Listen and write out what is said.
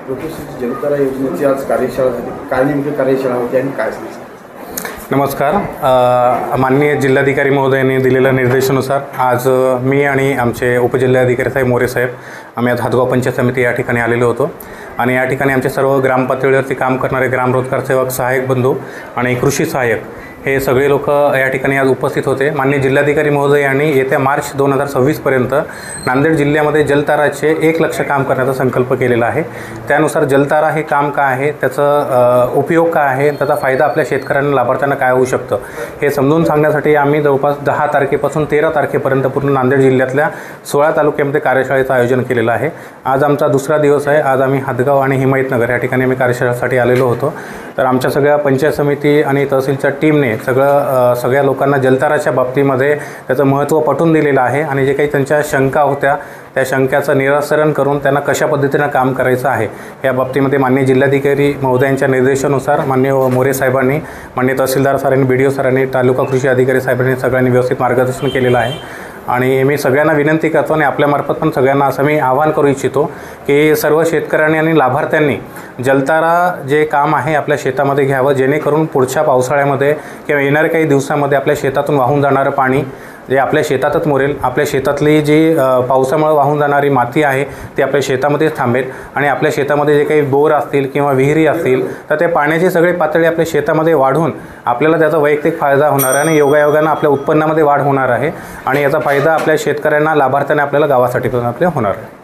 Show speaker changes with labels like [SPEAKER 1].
[SPEAKER 1] लोकेशनची जलधारा योजनेची आज कार्यशाळा झाली. काय नेमकी कार्यशाळा होती आणि काय सांगायचं?
[SPEAKER 2] नमस्कार. माननीय जिल्हाधिकारी महोदयांनी दिलेल्या निर्देशानुसार आज मी आणि आमचे उपजिल्हाधिकारी साहेब मोरे साहेब आम्ही आज हातगाव पंचायत समिती या ठिकाणी आलेलो होतो आणि या ठिकाणी आमचे सर्व ग्राम पातळीवरती काम करणारे ग्राम रोजगार सेवक, सहाय्यक बंधू आणि कृषी सहाय्यक हे सगळे लोक या ठिकाणी आज उपस्थित होते. माननीय जिल्हाधिकारी महोदय यांनी येत्या मार्च 2026पर्यंत नांदेड जिल्ह्यामध्ये जलताराचे 1 लाख काम करण्याचा संकल्प केलेला आहे. त्यानुसार जलतारा हे काम काय आहे, त्याचा उपयोग काय आहे, त्याचा फायदा आपल्या शेतकऱ्यांना, लाभार्थ्यांना काय होऊ शकतं हे समजून सांगण्यासाठी आम्ही जवळपास 10 तारखेपासून 13 तारखेपर्यंत पूर्ण नांदेड जिल्ह्यातल्या 16 तालुक्यामध्ये कार्यशाळेचं आयोजन केलेलं आहे. आज आमचा दुसरा दिवस आहे. आज आम्ही हातगाव आणि हिमायतनगर या ठिकाणी आम्ही कार्यशाळेसाठी आलेलो होतो. तर आमच्या सगळ्या पंचायत समिती आणि तहसीलच्या टीमने सगळ्या लोकांना जलताराच्या बाबतीमध्ये त्याचं महत्त्व पटवून दिलेलं आहे आणि जे काही त्यांच्या शंका होत्या त्या शंकाचं निराकरण करून त्यांना कशा पद्धतीनं काम करायचं आहे या बाबतीमध्ये माननीय जिल्हाधिकारी महोदयांच्या निर्देशानुसार माननीय मोरे साहेबांनी, माननीय तहसीलदार सरांनी, BDO सरांनी, तालुका कृषी अधिकारी साहेबांनी सगळ्यांनी व्यवस्थित मार्गदर्शन केलेलं आहे. आणि मी सगळ्यांना विनंती करतो आणि आपल्यामार्फत पण सगळ्यांना असं मी आवाहन करू इच्छितो की सर्व शेतकऱ्यांनी आणि लाभार्थ्यांनी जलतारा जे काम आहे आपल्या शेतामध्ये घ्यावं, जेणेकरून पुढच्या पावसाळ्यामध्ये किंवा येणाऱ्या काही दिवसामध्ये आपल्या शेतातून वाहून जाणारं पाणी जे आपल्या शेतातच मुरेल. आपल्या शेतातली जी पावसामुळे वाहून जाणारी माती आहे ती आपल्या शेतामध्येच थांबेल आणि आपल्या शेतामध्ये जे काही बोर असतील किंवा विहिरी असतील तर त्या पाण्याची सगळी पातळी आपल्या शेतामध्ये वाढून आपल्याला त्याचा वैयक्तिक फायदा होणार आहे आणि योगायोगानं आपल्या उत्पन्नामध्ये वाढ होणार आहे आणि याचा फायदा आपल्या शेतकऱ्यांना, लाभार्थ्यांना, आपल्याला गावासाठी पण आपल्या होणार आहे.